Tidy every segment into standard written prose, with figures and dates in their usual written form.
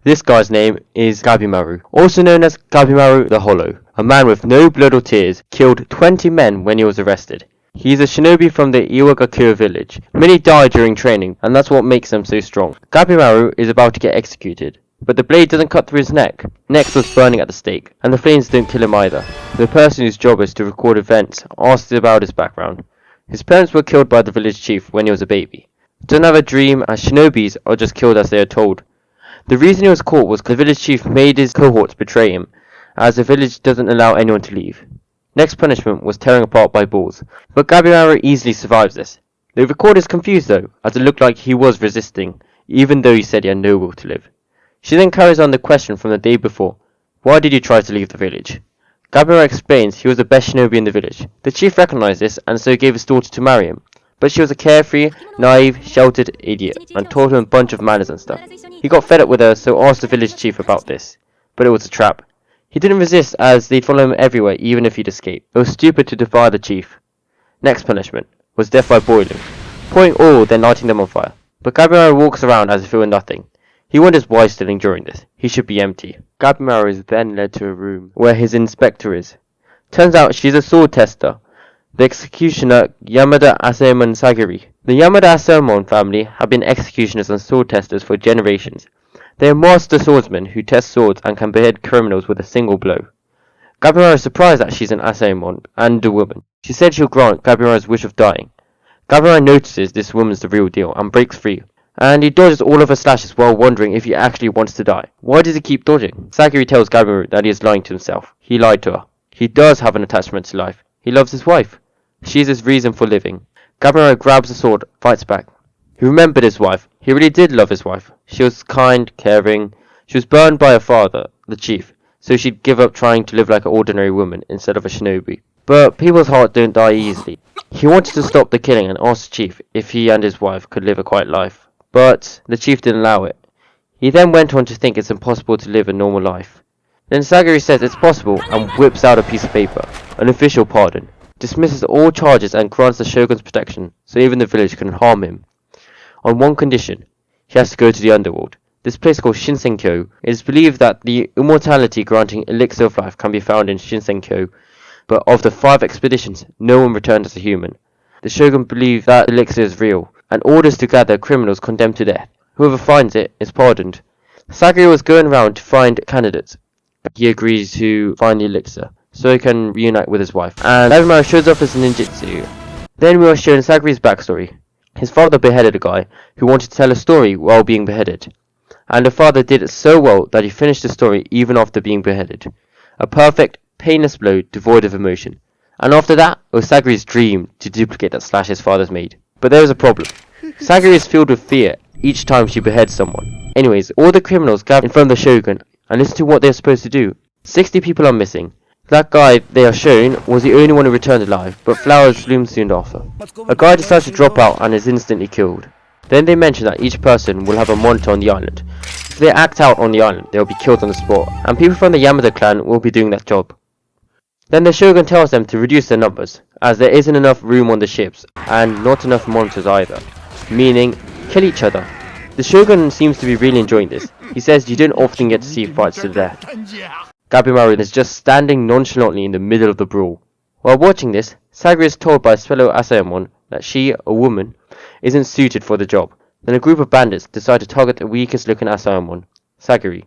This guy's name is Gabimaru, also known as Gabimaru the Hollow. A man with no blood or tears, killed 20 men when he was arrested. He's a shinobi from the Iwagakure village. Many die during training, and that's what makes them so strong. Gabimaru is about to get executed, but the blade doesn't cut through his neck. Neck was burning at the stake, and the flames don't kill him either. The person whose job is to record events asks about his background. His parents were killed by the village chief when he was a baby. Doesn't have a dream, as shinobis are just killed as they are told. The reason he was caught was because the village chief made his cohorts betray him, as the village doesn't allow anyone to leave. Next punishment was tearing apart by bulls, but Gabimaru easily survives this. The recorder is confused though, as it looked like he was resisting, even though he said he had no will to live. She then carries on the question from the day before, why did you try to leave the village? Gabimaru explains he was the best shinobi in the village. The chief recognized this and so gave his daughter to marry him. But she was a carefree, naive, sheltered idiot, and taught him a bunch of manners and stuff. He got fed up with her, so asked the village chief about this. But it was a trap. He didn't resist, as they'd follow him everywhere, even if he'd escape. It was stupid to defy the chief. Next punishment was death by boiling. Pouring oil, then lighting them on fire. But Gabimaru walks around as if it were nothing. He wonders why he's still enduring this. He should be empty. Gabimaru is then led to a room where his inspector is. Turns out she's a sword tester. The executioner Yamada Asaemon Sagiri. The Yamada Asaemon family have been executioners and sword testers for generations. They are master swordsmen who test swords and can behead criminals with a single blow. Gabimaru is surprised that she's an Asaemon and a woman. She said she'll grant Gabimaru's wish of dying. Gabimaru notices this woman's the real deal and breaks free. And he dodges all of her slashes while wondering if he actually wants to die. Why does he keep dodging? Sagiri tells Gabimaru that he is lying to himself. He lied to her. He does have an attachment to life. He loves his wife. She is his reason for living. Gabimaru grabs the sword, fights back. He remembered his wife. He really did love his wife. She was kind, caring. She was burned by her father, the chief, so she'd give up trying to live like an ordinary woman instead of a shinobi. But people's hearts don't die easily. He wanted to stop the killing and asked the chief if he and his wife could live a quiet life. But the chief didn't allow it. He then went on to think it's impossible to live a normal life. Then Sagiri says it's possible and whips out a piece of paper, an official pardon. Dismisses all charges and grants the shogun's protection, so even the village couldn't harm him. On one condition, he has to go to the underworld. This place called Shinsenkyo. It is believed that the immortality granting elixir of life can be found in Shinsenkyo, but of the 5 expeditions, no one returned as a human. The shogun believes that elixir is real, and orders to gather criminals condemned to death. Whoever finds it is pardoned. Sagiri was going around to find candidates. He agrees to find the elixir, so he can reunite with his wife. And Gabimaru shows off his ninjutsu. Then we are shown Sagiri's backstory. His father beheaded a guy who wanted to tell a story while being beheaded. And the father did it so well that he finished the story even after being beheaded. A perfect, painless blow devoid of emotion. And after that, it was Sagiri's dream to duplicate that slash his father's made. But there is a problem. Sagiri is filled with fear each time she beheads someone. Anyways, all the criminals gather in front of the shogun and listen to what they are supposed to do. 60 people are missing. That guy they are shown was the only one who returned alive, but flowers bloom soon after. A guy decides to drop out and is instantly killed. Then they mention that each person will have a monitor on the island. If they act out on the island, they will be killed on the spot, and people from the Yamada clan will be doing that job. Then the shogun tells them to reduce their numbers, as there isn't enough room on the ships, and not enough monitors either. Meaning, kill each other. The shogun seems to be really enjoying this. He says you don't often get to see fights to death. Gabimaru is just standing nonchalantly in the middle of the brawl. While watching this, Sagiri is told by his fellow Asaemon that she, a woman, isn't suited for the job. Then a group of bandits decide to target the weakest looking Asaemon, Sagiri.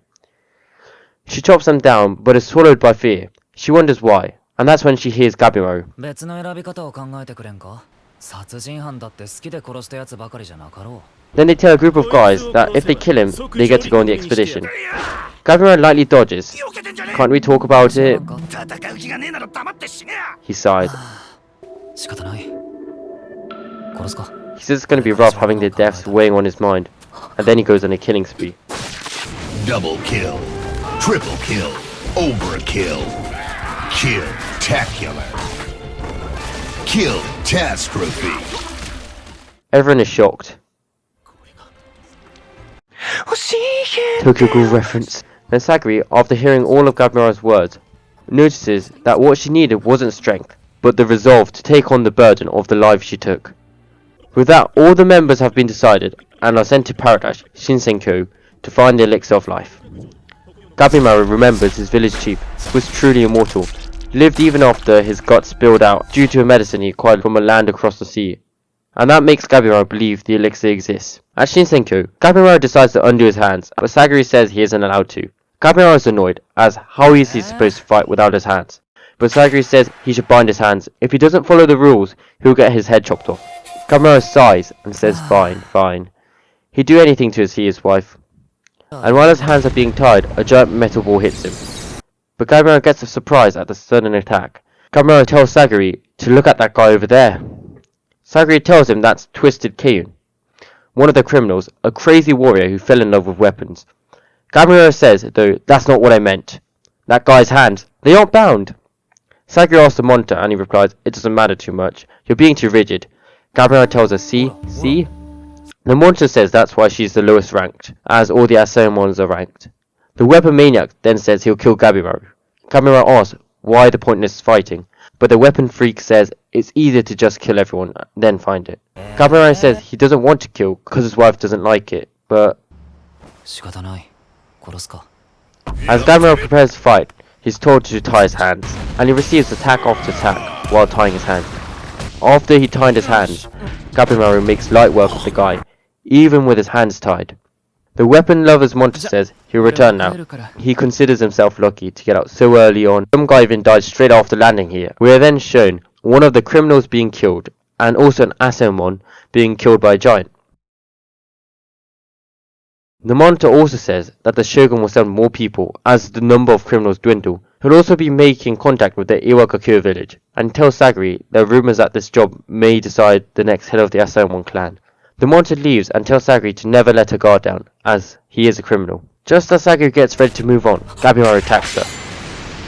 She chops them down, but is swallowed by fear. She wonders why, and that's when she hears Gabimaru. Then they tell a group of guys that if they kill him, they get to go on the expedition. Gabimaru lightly dodges. Can't we talk about it? He sighed. He says it's going to be rough having their deaths weighing on his mind, and then he goes on a killing spree. Double kill, triple kill, overkill, kill-tacular, kill-tastrophe. Everyone is shocked. Tokyo Ghoul reference. Then Sagiri, after hearing all of Gabimaru's words, notices that what she needed wasn't strength, but the resolve to take on the burden of the life she took. With that, all the members have been decided and are sent to Paradise, Shinsenkyo, to find the elixir of life. Gabimaru remembers his village chief, who was truly immortal. He lived even after his guts spilled out due to a medicine he acquired from a land across the sea. And that makes Gabimaru believe the elixir exists. At Shinsenko, Gabimaru decides to undo his hands, but Sagiri says he isn't allowed to. Gabimaru is annoyed, as how is he supposed to fight without his hands? But Sagiri says he should bind his hands. If he doesn't follow the rules, he'll get his head chopped off. Gabimaru sighs and says fine, fine. He'd do anything to see his wife. And while his hands are being tied, a giant metal ball hits him. But Gabimaru gets a surprise at the sudden attack. Gabimaru tells Sagiri to look at that guy over there. Sagiri tells him that's Twisted Kayun, one of the criminals, a crazy warrior who fell in love with weapons. Gabimaru says, though, that's not what I meant. That guy's hands, they aren't bound. Sagiri asks the monitor and he replies, it doesn't matter too much. You're being too rigid. Gabimaru tells her, see? The monitor says that's why she's the lowest ranked, as all the Asaemons are ranked. The weapon maniac then says he'll kill Gabimaru. Gabimaru asks why the pointless fighting, but the weapon freak says it's easier to just kill everyone, then find it. Gabimaru says he doesn't want to kill because his wife doesn't like it, but as Gabimaru prepares to fight, he's told to tie his hands, and he receives attack after attack while tying his hands. After he tied his hands, Gabimaru makes light work of the guy, even with his hands tied. The weapon lover's monitor says he'll return now. He considers himself lucky to get out so early on. Some guy even died straight after landing here. We are then shown one of the criminals being killed, and also an Asaemon being killed by a giant. The monitor also says that the Shogun will send more people as the number of criminals dwindle. He'll also be making contact with the Iwagakure village, and tells Sagiri there are rumors that this job may decide the next head of the Asaemon clan. The monitor leaves and tells Sagiri to never let her guard down, as he is a criminal. Just as Sagiri gets ready to move on, Gabimaru attacks her.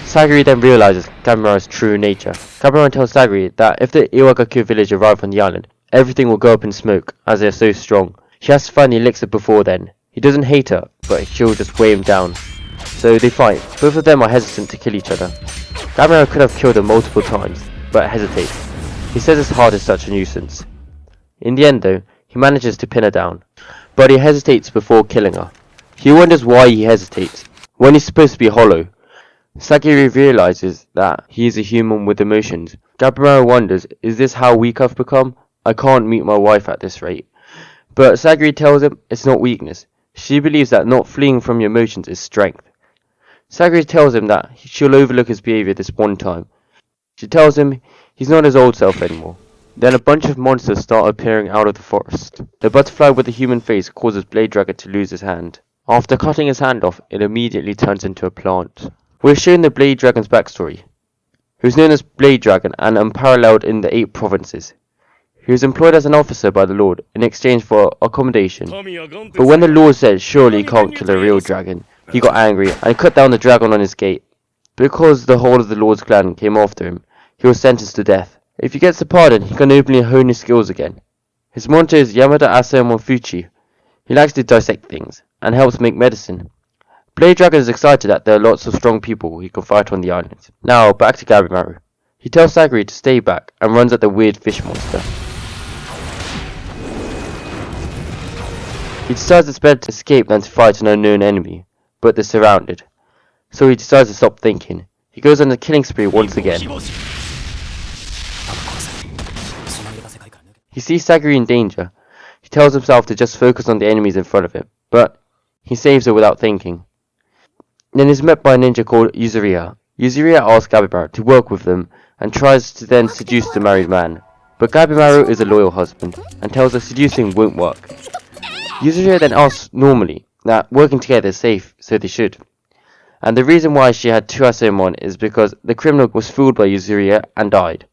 Sagiri then realizes Gabimaru's true nature. Gabimaru tells Sagiri that if the Iwagakure village arrive on the island, everything will go up in smoke, as they are so strong. She has to find the elixir before then. He doesn't hate her, but she'll just weigh him down. So they fight. Both of them are hesitant to kill each other. Gabimaru could have killed her multiple times, but hesitates. He says his heart is such a nuisance. In the end though, he manages to pin her down, but he hesitates before killing her. He wonders why he hesitates, when he's supposed to be hollow. Sagiri realizes that he is a human with emotions. Gabimaru wonders, is this how weak I've become? I can't meet my wife at this rate. But Sagiri tells him it's not weakness. She believes that not fleeing from your emotions is strength. Sagiri tells him that she'll overlook his behavior this one time. She tells him he's not his old self anymore. Then a bunch of monsters start appearing out of the forest. The butterfly with the human face causes Blade Dragon to lose his hand. After cutting his hand off, it immediately turns into a plant. We're shown the Blade Dragon's backstory. He was known as Blade Dragon and unparalleled in the 8 provinces. He was employed as an officer by the Lord in exchange for accommodation. But when the Lord said surely he can't kill a real dragon, he got angry and cut down the dragon on his gate. Because the whole of the Lord's clan came after him, he was sentenced to death. If he gets a pardon, he can openly hone his skills again. His motto is Yamada Asaemon Fuchi. He likes to dissect things, and helps make medicine. Blade Dragon is excited that there are lots of strong people he can fight on the island. Now, back to Gabimaru. He tells Sagiri to stay back, and runs at the weird fish monster. He decides it's better to escape than to fight an unknown enemy, but they're surrounded. So he decides to stop thinking. He goes on a killing spree once again. He sees Sagiri in danger. He tells himself to just focus on the enemies in front of him, but he saves her without thinking. Then he's met by a ninja called Yuzuriya. Yuzuriya asks Gabimaru to work with them and tries to then seduce the married man. But Gabimaru is a loyal husband and tells her seducing won't work. Yuzuriya then asks normally that working together is safe, so they should. And the reason why she had 2 Asaemon is because the criminal was fooled by Yuzuriya and died.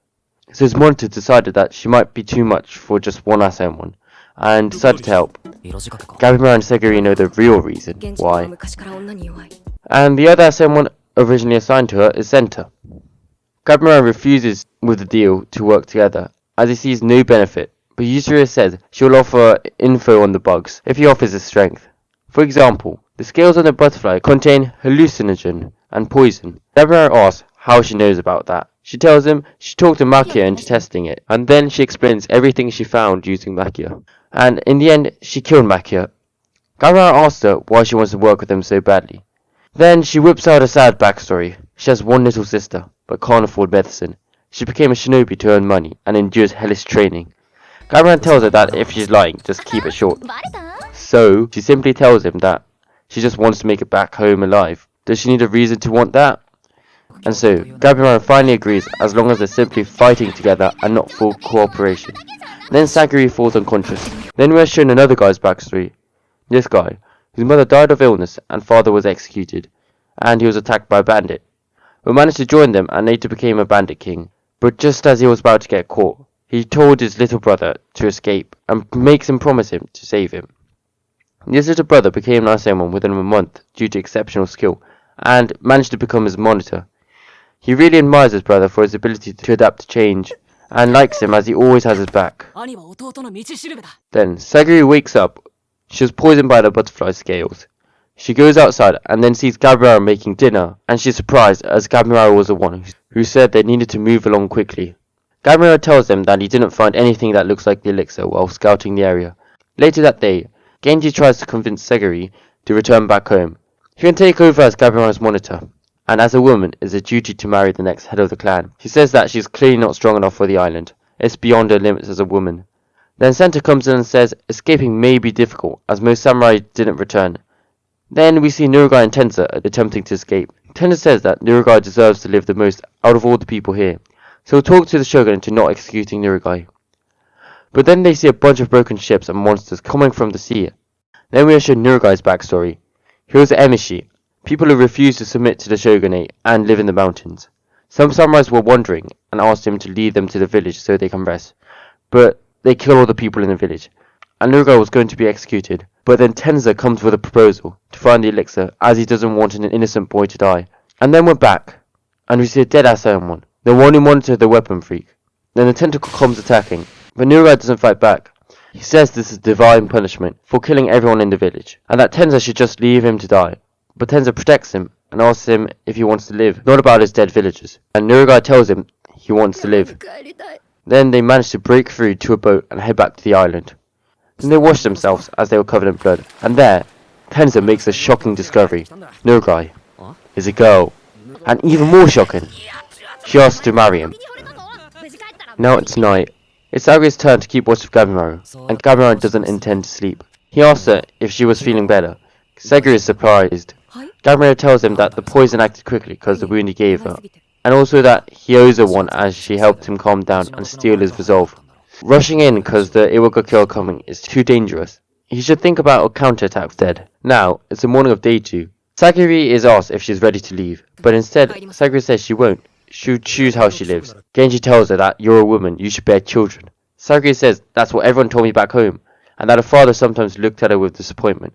So his monitor decided that she might be too much for just one Asaemon, and decided to help. Gabimaru and Sagiri know the real reason why. And the other Asaemon originally assigned to her is Senta. Gabimaru refuses with the deal to work together, as he sees no benefit, but Yuzuriya says she'll offer info on the bugs if he offers his strength. For example, the scales on the butterfly contain hallucinogen and poison. Gabimaru asks how she knows about that. She tells him she talked to Makia into testing it, and then she explains everything she found using Makia. And in the end, she killed Makia. Gabimaru asks her why she wants to work with him so badly. Then she whips out a sad backstory. She has one little sister, but can't afford medicine. She became a shinobi to earn money and endures hellish training. Gabiran tells her that if she's lying, just keep it short. So, she simply tells him that she just wants to make it back home alive. Does she need a reason to want that? And so, Gabiran finally agrees as long as they're simply fighting together and not full cooperation. Then Sagiri falls unconscious. Then we're shown another guy's backstory. This guy, whose mother died of illness and father was executed, and he was attacked by a bandit, but managed to join them and later became a bandit king. But just as he was about to get caught, he told his little brother to escape and makes him promise him to save him. This little brother became an Iceman within a month due to exceptional skill, and managed to become his monitor. He really admires his brother for his ability to adapt to change, and likes him as he always has his back. Then, Sagiri wakes up. She was poisoned by the butterfly scales. She goes outside and then sees Gabimaru making dinner, and she's surprised as Gabimaru was the one who said they needed to move along quickly. Gabimaru tells them that he didn't find anything that looks like the elixir while scouting the area. Later that day, Genji tries to convince Sagiri to return back home. He can take over as Gabimaru's monitor, and as a woman is a duty to marry the next head of the clan. She says that she's clearly not strong enough for the island. It's beyond her limits as a woman. Then Senta comes in and says escaping may be difficult as most samurai didn't return. Then we see Nurugai and Tenza attempting to escape. Tenza says that Nurugai deserves to live the most out of all the people here, so he'll talk to the shogun into not executing Nurugai. But then they see a bunch of broken ships and monsters coming from the sea. Then we are shown Nurugai's backstory. He was an emishi, people who refused to submit to the shogunate and live in the mountains. Some samurais were wandering and asked him to lead them to the village so they can rest, but they kill all the people in the village, and Nurugai was going to be executed. But then Tenza comes with a proposal to find the elixir, as he doesn't want an innocent boy to die. And then we're back, and we see a dead-ass someone, the one who monitored the weapon freak. Then the tentacle comes attacking, but Nurugai doesn't fight back. He says this is divine punishment for killing everyone in the village, and that Tenza should just leave him to die. But Tenza protects him, and asks him if he wants to live, not about his dead villagers. And Nurugai tells him he wants to live. Then they manage to break through to a boat and head back to the island. Then they wash themselves as they were covered in blood, and there, Tenza makes a shocking discovery. Nurugai is a girl, and even more shocking, she asks to marry him. Now it's night. It's Sagiri's turn to keep watch of Gabimaru, and Gabimaru doesn't intend to sleep. He asks her if she was feeling better. Sagiri is surprised. Gabimaru tells him that the poison acted quickly because the wound he gave her, and also that he owes her one as she helped him calm down and steal his resolve. Rushing in because the Iwagaki are coming is too dangerous. He should think about a counterattack instead. Now, it's the morning of day 2. Sagiri is asked if she's ready to leave, but instead, Sagiri says she won't. She'll choose how she lives. Genji tells her that you're a woman, you should bear children. Sagiri says that's what everyone told me back home, and that her father sometimes looked at her with disappointment.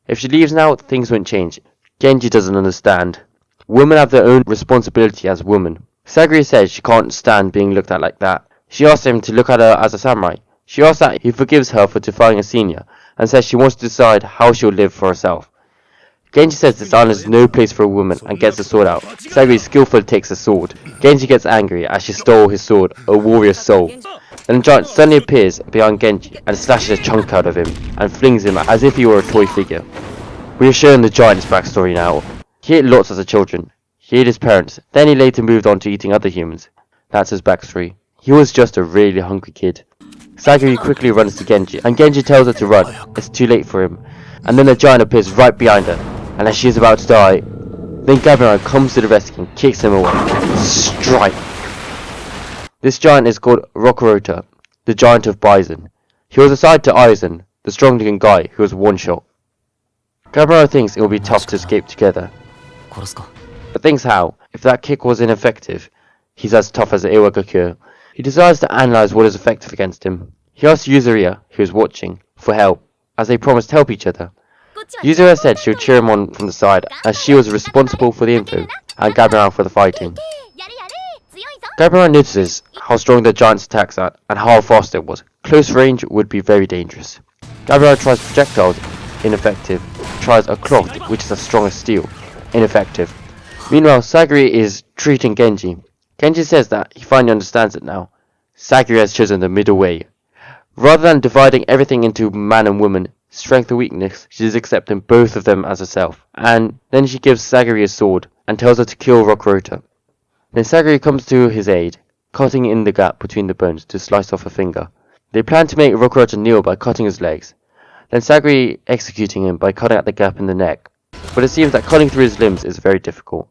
If she leaves now, things won't change. Genji doesn't understand. Women have their own responsibility as women. Sagiri says she can't stand being looked at like that. She asks him to look at her as a samurai. She asks that he forgives her for defying a senior, and says she wants to decide how she'll live for herself. Genji says this island is no place for a woman and gets the sword out. Sagiri skillfully takes the sword. Genji gets angry as she stole his sword, a warrior's soul. Then a giant suddenly appears behind Genji and slashes a chunk out of him and flings him as if he were a toy figure. We are shown the giant's backstory now. He ate lots as a child. He ate his parents, then he later moved on to eating other humans. That's his backstory. He was just a really hungry kid. Sagiri quickly runs to Genji, and Genji tells her to run. It's too late for him. And then the giant appears right behind her, and as she is about to die, then Gabimaru comes to the rescue and kicks him away. Strike! This giant is called Rokurota, the giant of Bison. He was assigned to Aizen, the strong-looking guy who was one-shot. Gabimaru thinks it will be tough to escape together. But thinks how, if that kick was ineffective, he's as tough as an Iwagaki. He decides to analyze what is effective against him. He asks Yuzuriya, who is watching, for help, as they promise to help each other. Yuzuriya said she would cheer him on from the side, as she was responsible for the info, and Gabimaru for the fighting. Gabimaru notices how strong the giant's attacks are, and how fast it was. Close range would be very dangerous. Gabimaru tries projectiles, ineffective. Tries a cloth, which is as strong as steel, ineffective. Meanwhile, Sagiri is treating Genji. Genji says that he finally understands it now. Sagiri has chosen the middle way. Rather than dividing everything into man and woman, strength or weakness, she's accepting both of them as herself. And then she gives Sagiri a sword and tells her to kill Rokurota. Then Sagiri comes to his aid, cutting in the gap between the bones to slice off a finger. They plan to make Rokurota kneel by cutting his legs, then Sagiri executing him by cutting out the gap in the neck. But it seems that cutting through his limbs is very difficult,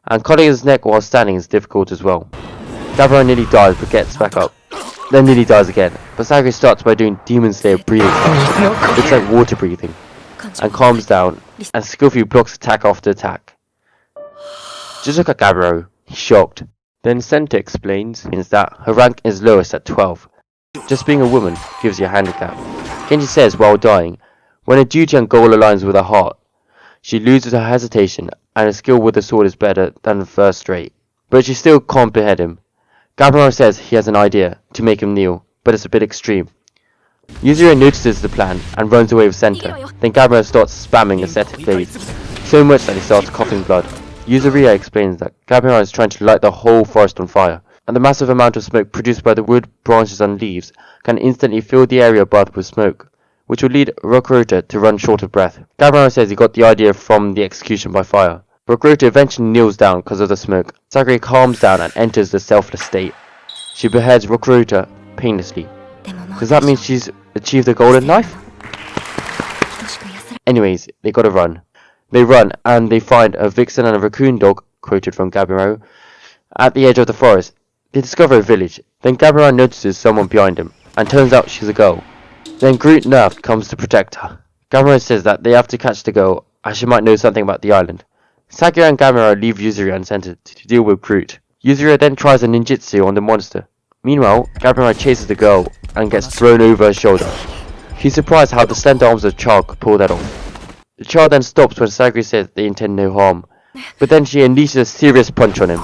and cutting his neck while standing is difficult as well. Gabriel nearly dies but gets back up, then nearly dies again, but Sagiri starts by doing Demon Slayer breathing sounds. It's like water breathing, and calms down, and skillfully blocks attack after attack. Just look at Gabriel, he's shocked. Then Senta explains that her rank is lowest at 12. Just being a woman gives you a handicap. Genji says while dying, when a duty and goal aligns with her heart, she loses her hesitation and her skill with the sword is better than the first rate. But she still can't behead him. Gabriel says he has an idea to make him kneel, but it's a bit extreme. Yuzuru notices the plan and runs away with Senta. Then Gabriel starts spamming ascetic blades, so much that he starts coughing blood. Yuzuriya explains that Gabriel is trying to light the whole forest on fire, and the massive amount of smoke produced by the wood, branches and leaves can instantly fill the area bathed with smoke, which will lead Rokurota to run short of breath. Gabriel says he got the idea from the execution by fire. Rokurota eventually kneels down because of the smoke. Sagiri calms down and enters the selfless state. She beheads Rokurota painlessly. Does that mean she's achieved the goal in life? Anyways, they gotta run. They run and they find a vixen and a raccoon dog, quoted from Gabriel, at the edge of the forest. They discover a village. Then Gabriel notices someone behind him, and turns out she's a girl. Then Groot Nerf comes to protect her. Gabriel says that they have to catch the girl, as she might know something about the island. Sakuya and Gabriel leave Yuzuru and Senta to deal with Groot. Yuzuru then tries a ninjutsu on the monster. Meanwhile, Gabriel chases the girl and gets thrown over her shoulder. He's surprised how the slender arms of the child could pull that off. The child then stops when Sagiri says they intend no harm, but then she unleashes a serious punch on him.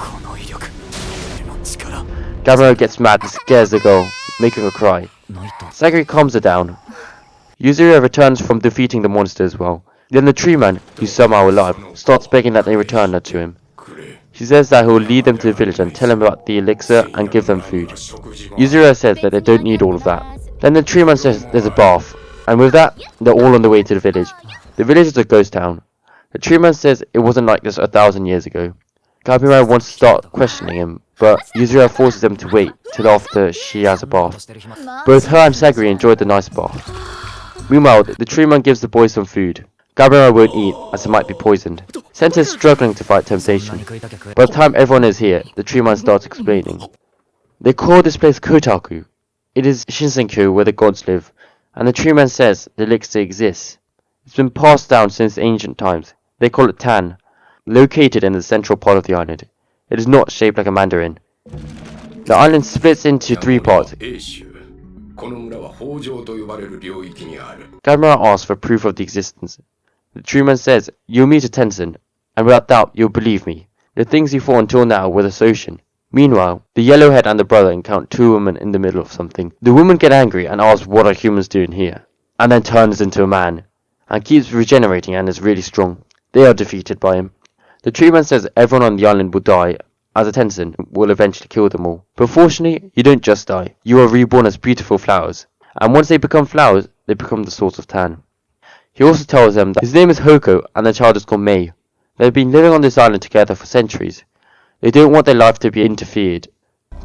Gabriel gets mad and scares the girl, making her cry. Sagiri calms her down. Yuzuru returns from defeating the monster as well. Then the tree man, who's somehow alive, starts begging that they return her to him. She says that he'll lead them to the village and tell them about the elixir and give them food. Yuzuru says that they don't need all of that. Then the tree man says there's a bath, and with that, they're all on the way to the village. The village is a ghost town. The tree man says it wasn't like this 1,000 years ago. Gabriel wants to start questioning him, but Yuzuru forces them to wait till after she has a bath. Both her and Sagiri enjoyed the nice bath. Meanwhile, the tree man gives the boys some food. Gabriel won't eat, as it might be poisoned. Senta is struggling to fight temptation. By the time everyone is here, the tree man starts explaining. They call this place Kotaku. It is Shinsenkyo where the gods live, and the tree man says the elixir exists. It's been passed down since ancient times. They call it Tan, located in the central part of the island. It is not shaped like a mandarin. The island splits into 3 parts. Gabriel asks for proof of the existence. The tree man says, you'll meet a Tensen, and without doubt you'll believe me. The things you thought until now were this ocean. Meanwhile, the yellowhead and the brother encounter 2 women in the middle of something. The women get angry and ask what are humans doing here, and then turns into a man, and keeps regenerating and is really strong. They are defeated by him. The tree man says everyone on the island will die, as a Tensen will eventually kill them all. But fortunately, you don't just die. You are reborn as beautiful flowers, and once they become flowers, they become the source of Tan. He also tells them that his name is Hoko and the child is called Mei. They've been living on this island together for centuries. They don't want their life to be interfered.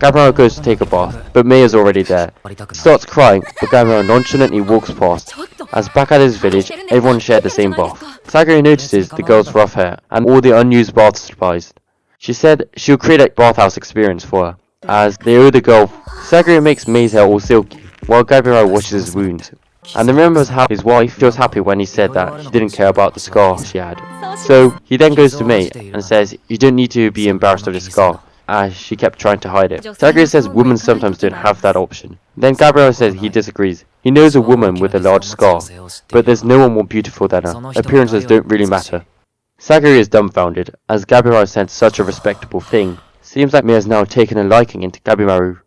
Gabriel goes to take a bath, but Mei is already there. He starts crying, but Gabriel nonchalantly walks past. As back at his village, everyone shared the same bath. Sagiri notices the girl's rough hair and all the unused bath supplies. She said she'll create a bathhouse experience for her, as they owe the girl. Sagiri makes Mei's hair all silky, while Gabriel washes his wounds, and remembers how his wife feels happy when he said that he didn't care about the scar she had. So he then goes to Mei and says you don't need to be embarrassed of this scar, as she kept trying to hide it. Sagiri says women sometimes don't have that option. Then Gabriel says he disagrees. He knows a woman with a large scar, but there's no one more beautiful than her. Appearances don't really matter. Sagiri is dumbfounded, as Gabimaru said such a respectable thing. Seems like Mei has now taken a liking into Gabimaru.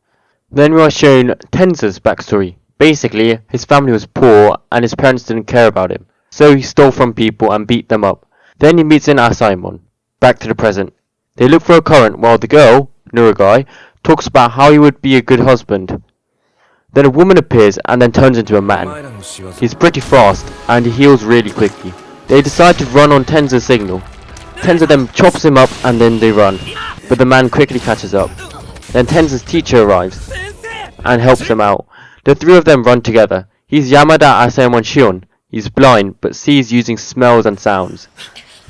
Then we are shown Tensa's backstory. Basically, his family was poor and his parents didn't care about him, so he stole from people and beat them up. Then he meets an Asaemon. Back to the present. They look for a current while the girl, Nurugai, talks about how he would be a good husband. Then a woman appears and then turns into a man. He's pretty fast and he heals really quickly. They decide to run on Tenza's signal. Tenza then chops him up and then they run, but the man quickly catches up. Then Tenza's teacher arrives and helps them out. The three of them run together. He's Yamada Asaemon Shion. He's blind but sees using smells and sounds.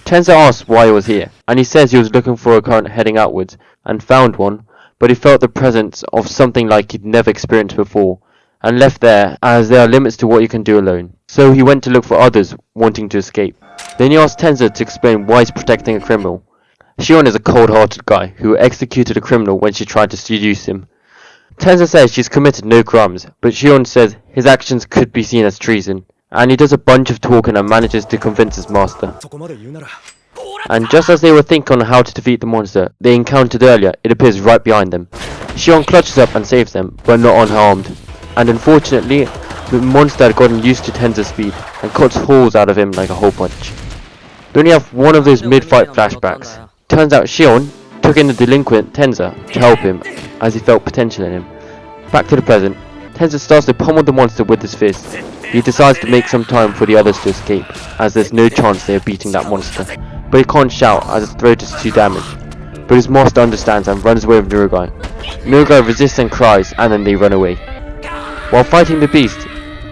Tenza asks why he was here, and he says he was looking for a current heading outwards and found one, but he felt the presence of something like he'd never experienced before, and left there as there are limits to what you can do alone. So he went to look for others wanting to escape. Then he asked Tenza to explain why he's protecting a criminal. Shion is a cold-hearted guy who executed a criminal when she tried to seduce him. Tenza says she's committed no crimes, but Shion says his actions could be seen as treason, and he does a bunch of talking and manages to convince his master. And just as they were thinking on how to defeat the monster they encountered earlier, it appears right behind them. Shion clutches up and saves them, but not unharmed. And unfortunately, the monster had gotten used to Tenza's speed and cuts holes out of him like a hole punch. Then you have one of those mid-fight flashbacks. Turns out Shion took in the delinquent Tenza to help him as he felt potential in him. Back to the present, Tenza starts to pummel the monster with his fist. He decides to make some time for the others to escape, as there's no chance they are beating that monster. But he can't shout as his throat is too damaged. But his master understands and runs away with Nurugai. Nurugai resists and cries, and then they run away. While fighting the beast,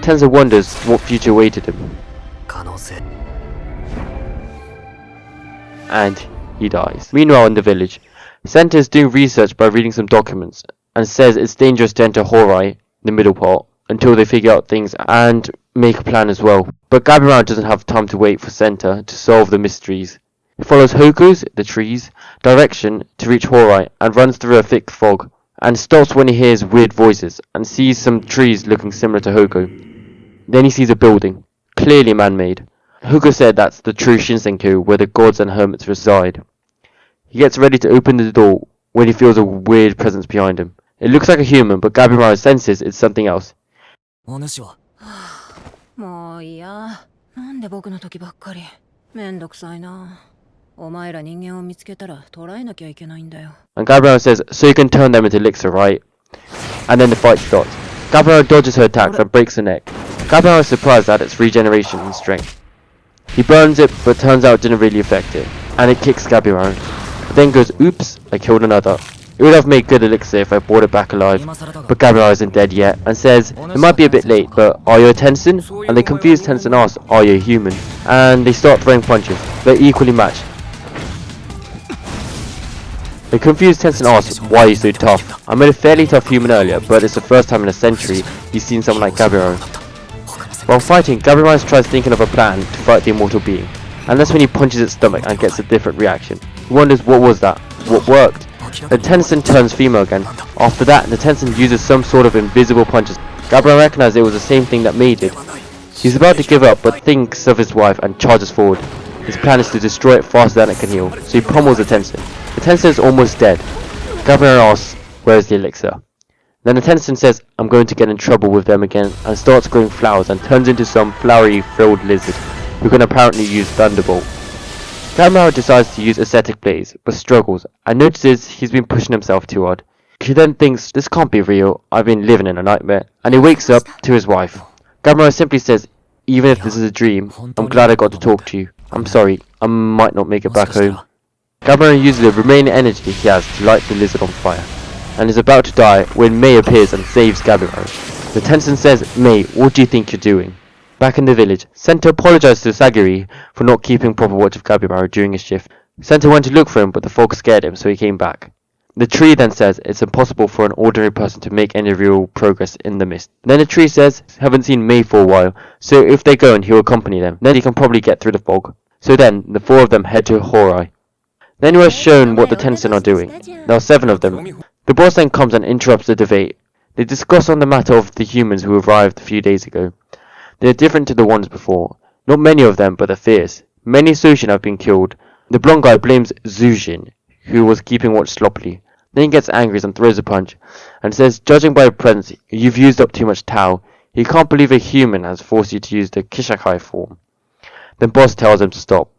Tenza wonders what future awaited him. And he dies. Meanwhile in the village, Senta is doing research by reading some documents, and says it's dangerous to enter Horai, the middle part, until they figure out things and make a plan as well. But Gabimaru doesn't have time to wait for Senta to solve the mysteries. He follows Hoku's, the trees, direction to reach Horai and runs through a thick fog, and stops when he hears weird voices and sees some trees looking similar to Hoku. Then he sees a building, clearly man-made. Hoku said that's the true Shinsenku where the gods and hermits reside. He gets ready to open the door when he feels a weird presence behind him. It looks like a human, but Gabimaru senses it's something else. お主はもういいや。なんで僕の時ばっかり。めんどくさいな。お前ら人間を見つけたら捕らえなきゃいけないんだよ。And Gabimaru says, so you can turn them into elixir, right? And then the fight starts. Gabimaru dodges her attacks and breaks her neck. Gabimaru is surprised at its regeneration and strength. He burns it, but turns out it didn't really affect it. And it kicks Gabimaru. It then goes, oops, I killed another. It would have made good elixir if I brought it back alive, but Gabimaru isn't dead yet, and says, it might be a bit late, but are you a Tenzin? And they confuse Tenzin and ask, are you a human? And they start throwing punches. They're equally matched. The confused Tenzin asks, why are you so tough? I met a fairly tough human earlier, but it's the first time in a century he's seen someone like Gabimaru. While fighting, Gabimaru tries thinking of a plan to fight the immortal being, and that's when he punches its stomach and gets a different reaction. He wonders what was that? What worked? The Tenzin turns female again. After that, the Tenzin uses some sort of invisible punches. Gabimaru recognizes it was the same thing that made it. He's about to give up, but thinks of his wife and charges forward. His plan is to destroy it faster than it can heal, so he pummels the Tenzin. The Tenzin is almost dead. Gabimaru asks, where is the elixir? Then the Tenzin says, I'm going to get in trouble with them again, and starts growing flowers and turns into some flowery-filled lizard, who can apparently use Thunderbolt. Gabimaru decides to use Ascetic Blaze, but struggles, and notices he's been pushing himself too hard. He then thinks, this can't be real, I've been living in a nightmare, and he wakes up to his wife. Gabimaru simply says, even if this is a dream, I'm glad I got to talk to you. I'm sorry, I might not make it back home. Gabimaru uses the remaining energy he has to light the lizard on fire, and is about to die when Mei appears and saves Gabimaru. The Tenzin says, Mei, what do you think you're doing? Back in the village, Senta apologized to Sagiri for not keeping proper watch of Gabimaru during his shift. Senta went to look for him, but the fog scared him, so he came back. The tree then says it's impossible for an ordinary person to make any real progress in the mist. Then the tree says, haven't seen Mei for a while, so if they go and he'll accompany them, then he can probably get through the fog. So then, the four of them head to Horai. Then we are shown what the Tenzin are doing. There are 7 of them. The boss then comes and interrupts the debate. They discuss on the matter of the humans who arrived a few days ago. They are different to the ones before. Not many of them, but they're fierce. Many Sushin have been killed. The blonde guy blames Zujin, who was keeping watch sloppily. Then he gets angry and throws a punch, and says, judging by your presence, you've used up too much Tao. He can't believe a human has forced you to use the Kishakai form. Then boss tells him to stop.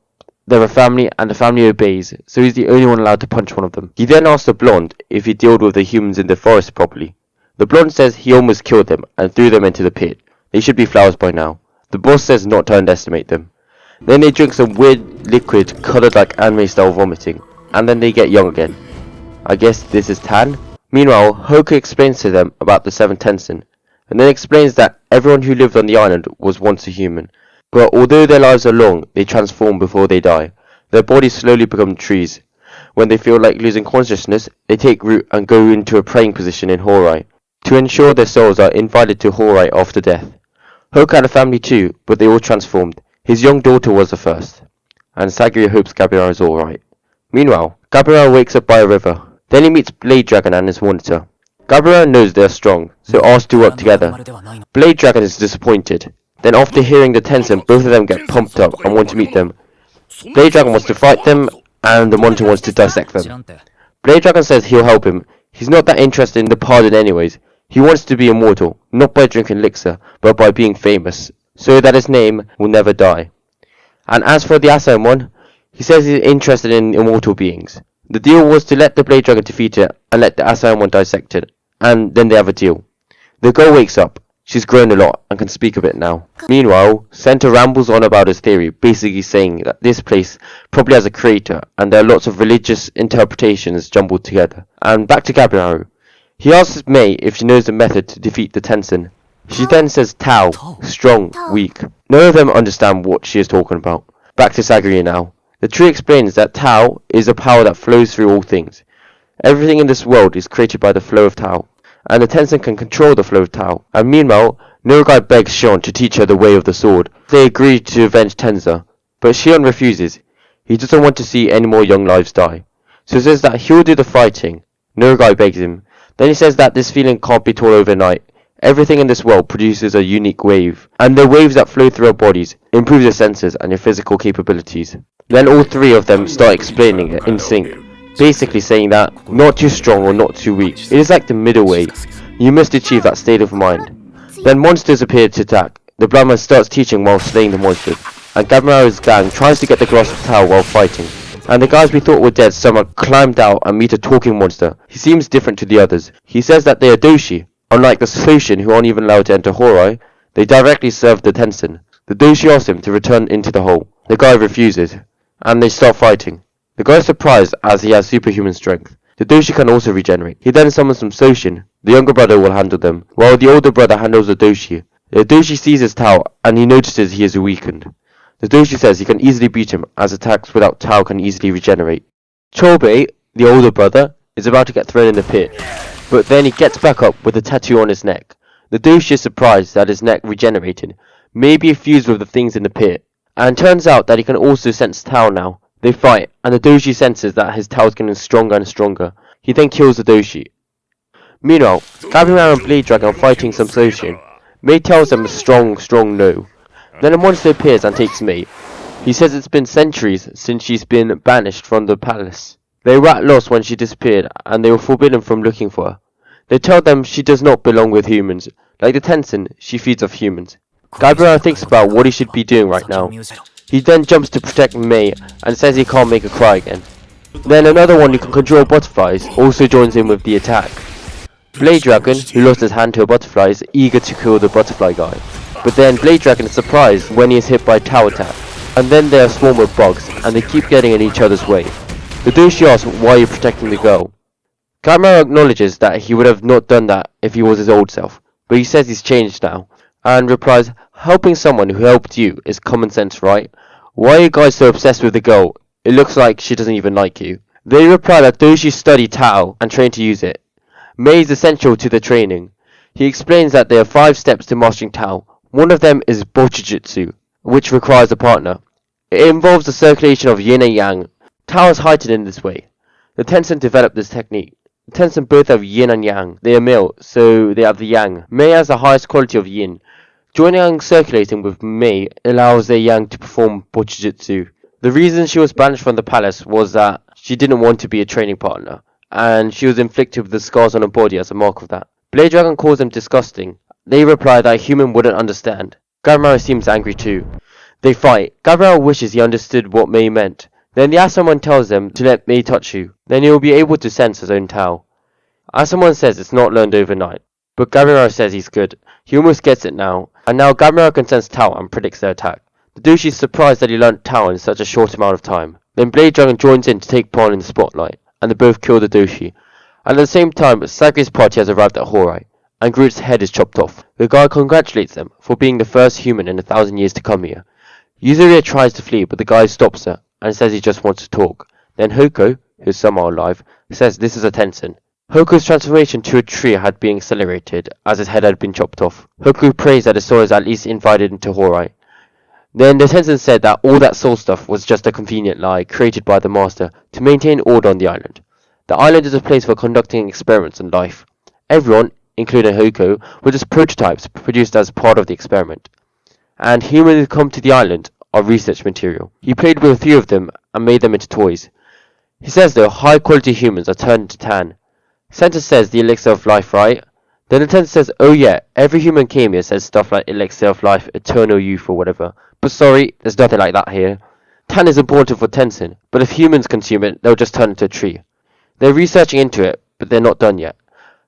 They're a family, and the family obeys, so he's the only one allowed to punch one of them. He then asks the blonde if he dealt with the humans in the forest properly. The blonde says he almost killed them and threw them into the pit. They should be flowers by now. The boss says not to underestimate them. Then they drink some weird liquid coloured like anime style vomiting, and then they get young again. I guess this is tan? Meanwhile, Hoku explains to them about the 7 Tensen, and then explains that everyone who lived on the island was once a human. But although their lives are long, they transform before they die. Their bodies slowly become trees. When they feel like losing consciousness, they take root and go into a praying position in Horai, to ensure their souls are invited to Horai after death. Hoku had a family too, but they all transformed. His young daughter was the first, and Sagiri hopes Gabimaru is alright. Meanwhile, Gabimaru wakes up by a river. Then he meets Blade Dragon and his monitor. Gabimaru knows they are strong, so asks to work together. Blade Dragon is disappointed. Then after hearing the Tensen, both of them get pumped up and want to meet them. Blade Dragon wants to fight them, and the monitor wants to dissect them. Blade Dragon says he'll help him. He's not that interested in the pardon anyways. He wants to be immortal, not by drinking elixir, but by being famous, so that his name will never die. And as for the Asaemon, he says he's interested in immortal beings. The deal was to let the Blade Dragon defeat it and let the Asaemon dissect it, and then they have a deal. The girl wakes up. She's grown a lot and can speak a bit now. Meanwhile, Senta rambles on about his theory, basically saying that this place probably has a creator and there are lots of religious interpretations jumbled together. And back to Gabimaru. He asks Mei if she knows the method to defeat the Tensen. She then says Tao, strong, weak. None of them understand what she is talking about. Back to Sagiri now. The tree explains that Tao is a power that flows through all things. Everything in this world is created by the flow of Tao, and the Tensen can control the flow of Tao. And meanwhile, Nogai begs Shion to teach her the way of the sword. They agree to avenge Tenza, but Shion refuses. He doesn't want to see any more young lives die, so he says that he'll do the fighting. Nogai begs him. Then he says that this feeling can't be taught overnight. Everything in this world produces a unique wave, and the waves that flow through our bodies improve your senses and your physical capabilities. Then all three of them start explaining it in sync, basically saying that not too strong or not too weak. It is like the middle way. You must achieve that state of mind. Then monsters appear to attack. The Brahma starts teaching while slaying the monsters, and Gabimaru's gang tries to get the grasp of Tao while fighting. And the guys we thought were dead somehow climbed out and meet a talking monster. He seems different to the others. He says that they are Doshi. Unlike the Soshin who aren't even allowed to enter Horai, they directly serve the Tensen. The Doshi asks him to return into the hole. The guy refuses, and they start fighting. The guy is surprised as he has superhuman strength. The Doshi can also regenerate. He then summons some Soshin. The younger brother will handle them, while the older brother handles the Doshi. The Doshi sees his Tao, and he notices he is weakened. The Doshi says he can easily beat him, as attacks without Tao can easily regenerate. Chobei, the older brother, is about to get thrown in the pit, but then he gets back up with a tattoo on his neck. The Doshi is surprised that his neck regenerated, maybe fused with the things in the pit, and turns out that he can also sense Tao now. They fight, and the Doshi senses that his Tao is getting stronger and stronger. He then kills the Doshi. Meanwhile, Gabimaru and Blade Dragon are fighting some Soshin. Mei tells them a strong no. Then a monster appears and takes Mei. He says it's been centuries since she's been banished from the palace. They were at loss when she disappeared, and they were forbidden from looking for her. They tell them she does not belong with humans. Like the Tensen, she feeds off humans. Gabimaru thinks about what he should be doing right now. He then jumps to protect Mei and says he can't make her cry again. Then another one who can control butterflies also joins in with the attack. Blade Dragon, who lost his hand to a butterfly, is eager to kill the butterfly guy. But then Blade Dragon is surprised when he is hit by a Tao attack. And then they are swarmed with bugs, and they keep getting in each other's way. The Doshi asks why you're protecting the girl. Gabimaru acknowledges that he would have not done that if he was his old self, but he says he's changed now, and replies, helping someone who helped you is common sense, right? Why are you guys so obsessed with the girl? It looks like she doesn't even like you. They reply that Doshi study Tao and train to use it. Mei is essential to the training. He explains that there are 5 steps to mastering Tao. One of them is Bochijutsu, which requires a partner. It involves the circulation of yin and yang. Tao is heightened in this way. The Tensen developed this technique. The Tensen both have yin and yang. They are male, so they have the yang. Mei has the highest quality of yin. Joining and circulating with Mei allows their yang to perform Bochijutsu. The reason she was banished from the palace was that she didn't want to be a training partner, and she was inflicted with the scars on her body as a mark of that. Blade Dragon calls them disgusting. They reply that a human wouldn't understand. Gabimaru seems angry too. They fight. Gabimaru wishes he understood what Mei meant. Then the Asaemon tells them to let Mei touch you. Then he will be able to sense his own Tao. Asaemon says it's not learned overnight. but Gabimaru says he's good. He almost gets it now, and now Gabimaru can sense Tao and predicts their attack. The Dushi's surprised that he learnt Tao in such a short amount of time. Then Blade Dragon joins in to take part in the spotlight, and they both kill the Dushi. And at the same time, Sagri's party has arrived at Horai, and Groot's head is chopped off. The guy congratulates them for being the first human in 1,000 years to come here. Yuzuriya tries to flee, but the guy stops her, and says he just wants to talk. Then Hoko, who's somehow alive, says this is a Tensen. Hoku's transformation to a tree had been accelerated, as his head had been chopped off. Hoku prays that his soul is at least invited into Horai. Then the Tensen said that all that soul stuff was just a convenient lie created by the Master to maintain order on the island. The island is a place for conducting experiments on life. Everyone, including Hoko, were just prototypes produced as part of the experiment. And humans who come to the island are research material. He played with a few of them and made them into toys. He says though, high quality humans are turned into tan. Center says the elixir of life, right? Then the Tensen says, oh yeah, every human came here says stuff like elixir of life, eternal youth or whatever. But sorry, there's nothing like that here. Tan is important for Tensen, but if humans consume it, they'll just turn into a tree. They're researching into it, but they're not done yet.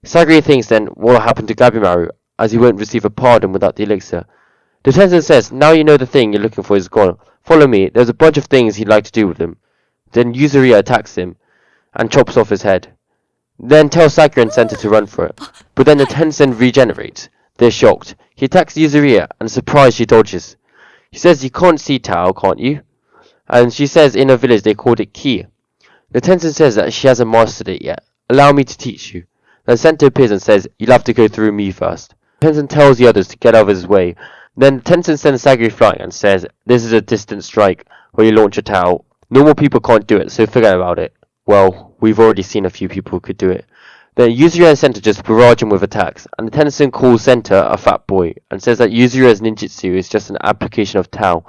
Sagri thinks then what will happen to Gabimaru, as he won't receive a pardon without the elixir. The Tensen says, now you know the thing you're looking for is gone. Follow me, there's a bunch of things he'd like to do with him. Then Yuzuriya attacks him, and chops off his head. Then tells Sakura and Center to run for it. But then the Tensen regenerates. They're shocked. He attacks Yuzuriya, and surprised she dodges. He says you can't see Tao, can't you? And she says in her village they called it Ki. The Tensen says that she hasn't mastered it yet. Allow me to teach you. Then Center appears and says, you'll have to go through me first. Tensen tells the others to get out of his way. Then Tensen sends Sagri flying and says, this is a distant strike where you launch a Tao. Normal people can't do it, so forget about it. Well, we've already seen a few people who could do it. Then Yuzuriya and Center just barrage him with attacks, and the Tensen calls Center a fat boy, and says that Yuzuriya's ninjutsu is just an application of Tao,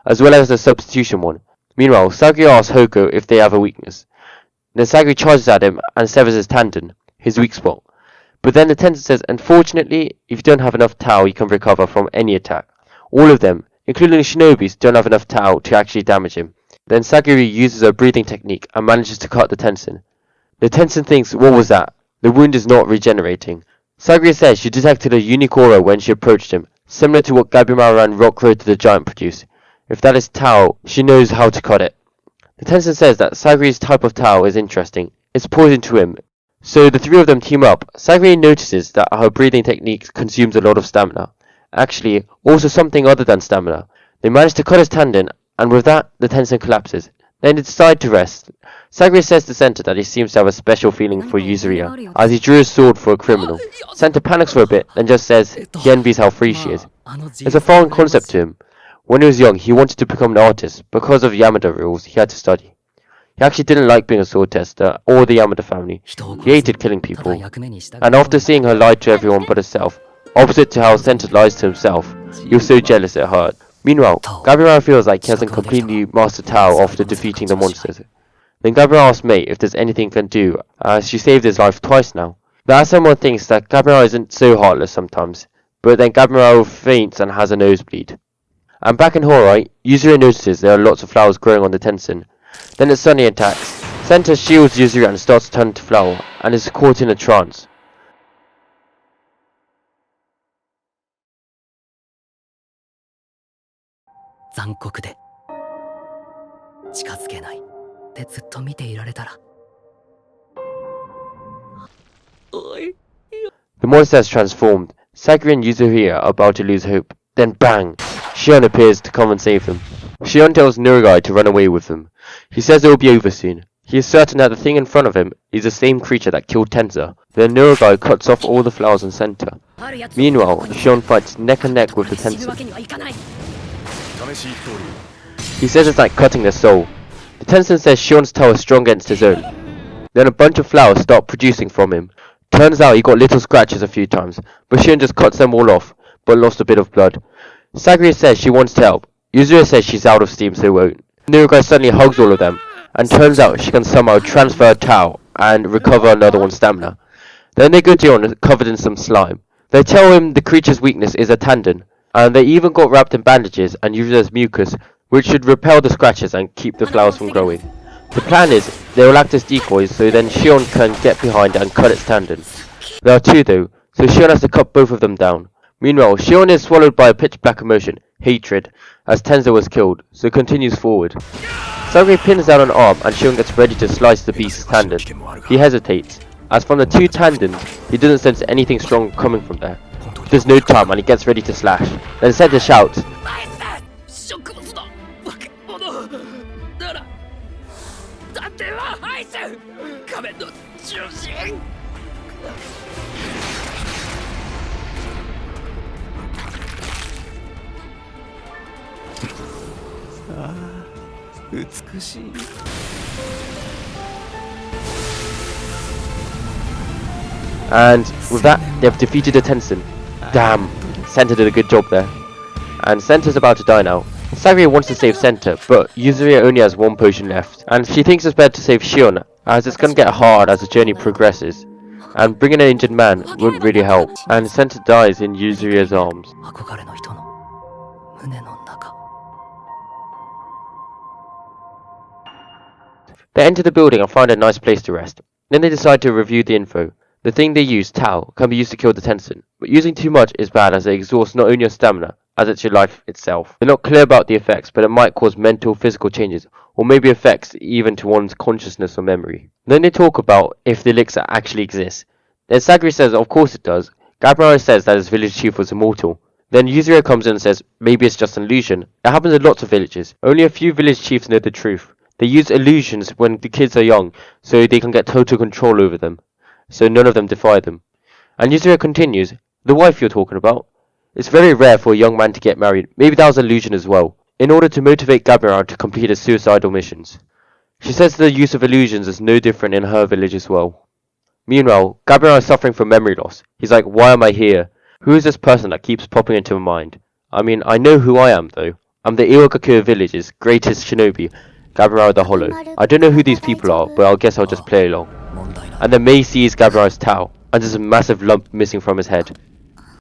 as well as a substitution one. Meanwhile, Sagri asks Hoko if they have a weakness. Then Sagri charges at him and severs his tendon, his weak spot. But then the Tensen says, unfortunately, if you don't have enough Tao, you can recover from any attack. All of them, including the shinobis, don't have enough Tao to actually damage him. Then Sagiri uses a breathing technique and manages to cut the Tensen. The Tensen thinks, what was that? The wound is not regenerating. Sagiri says she detected a unique aura when she approached him, similar to what Gabimaru and Rock Road to the Giant produce. If that is Tao, she knows how to cut it. The Tensen says that Sagiri's type of Tao is interesting. It's poison to him. So the three of them team up. Sagiri notices that her breathing technique consumes a lot of stamina. Actually, also something other than stamina. They manage to cut his tendon, and with that, the Tensen collapses. Then they decide to rest. Sagri says to Center that he seems to have a special feeling for Yuzuriya, as he drew his sword for a criminal. Center panics for a bit, then just says he envies how free she is. It's a foreign concept to him. When he was young, he wanted to become an artist. Because of Yamada rules, he had to study. He actually didn't like being a sword tester, or the Yamada family. He hated killing people. And after seeing her lie to everyone but herself, opposite to how Center lies to himself, he was so jealous it hurt. Meanwhile, Gabimaru feels like he hasn't completely mastered Tao after defeating the monsters. Then Gabimaru asks Mate if there's anything he can do, as she saved his life twice now. Now someone thinks that Gabimaru isn't so heartless sometimes, but then Gabimaru faints and has a nosebleed. And back in Horai, Yuzuriya notices there are lots of flowers growing on the Tensen. Then it suddenly attacks. Center shields Yuzuriya and starts to turn into flower, and is caught in a trance. The monster has transformed. Sagiri and Yuzuriya are about to lose hope. Then bang! Shion appears to come and save them. Shion tells Nurugai to run away with them. He says it will be over soon. He is certain that the thing in front of him is the same creature that killed Tenza. Then Nurugai cuts off all the flowers in center. Meanwhile, Shion fights neck and neck with the Tensen. He says it's like cutting their soul. The Tensen says Shion's Tao is strong against his own. Then a bunch of flowers start producing from him. Turns out he got little scratches a few times, but Shion just cuts them all off, but lost a bit of blood. Sagri says she wants to help. Yuzuriya says she's out of steam so won't. Nurugai suddenly hugs all of them, and turns out she can somehow transfer Tao and recover another one's stamina. Then they go to Yon covered in some slime. They tell him the creature's weakness is a tendon, and they even got wrapped in bandages and used as mucus, which should repel the scratches and keep the flowers from growing. The plan is they will act as decoys so then Shion can get behind and cut its tendon. There are two though, so Shion has to cut both of them down. Meanwhile, Shion is swallowed by a pitch black emotion, hatred, as Tenzo was killed, so continues forward. Sagri pins down an arm and Shion gets ready to slice the beast's tendon. He hesitates, as from the two tendons, he doesn't sense anything strong coming from there. There's no time and he gets ready to slash. Then Senta shouts, and with that, they have defeated the Tensen. Damn, Senta did a good job there. And Senta's about to die now. Sakuya wants to save Senta, but Yuzuriha only has one potion left, and she thinks it's better to save Shion, as it's gonna get hard as the journey progresses, and bringing an injured man won't really help, and Senta dies in Yuzuriha's arms. They enter the building and find a nice place to rest. Then they decide to review the info. The thing they use, Tau, can be used to kill the Tensen, but using too much is bad as it exhausts not only your stamina, as it's your life itself. They're not clear about the effects, but it might cause mental, physical changes, or maybe effects even to one's consciousness or memory. Then they talk about if the elixir actually exists. Then Sagri says of course it does. Gabriel says that his village chief was immortal. Then Yuzuriha comes in and says maybe it's just an illusion. It happens in lots of villages. Only a few village chiefs know the truth. They use illusions when the kids are young, so they can get total control over them, so none of them defy them. And Yuzuriha continues, the wife you're talking about? It's very rare for a young man to get married. Maybe that was an illusion as well, in order to motivate Gabriel to complete his suicidal missions. She says the use of illusions is no different in her village as well. Meanwhile, Gabriel is suffering from memory loss. He's like, why am I here? Who is this person that keeps popping into my mind? I mean, I know who I am though. I'm the Iwagakure village's greatest shinobi, Gabriel the Hollow. I don't know who these people are, but I guess I'll just play along. And then Mei sees Gabriel's Tau, and there's a massive lump missing from his head.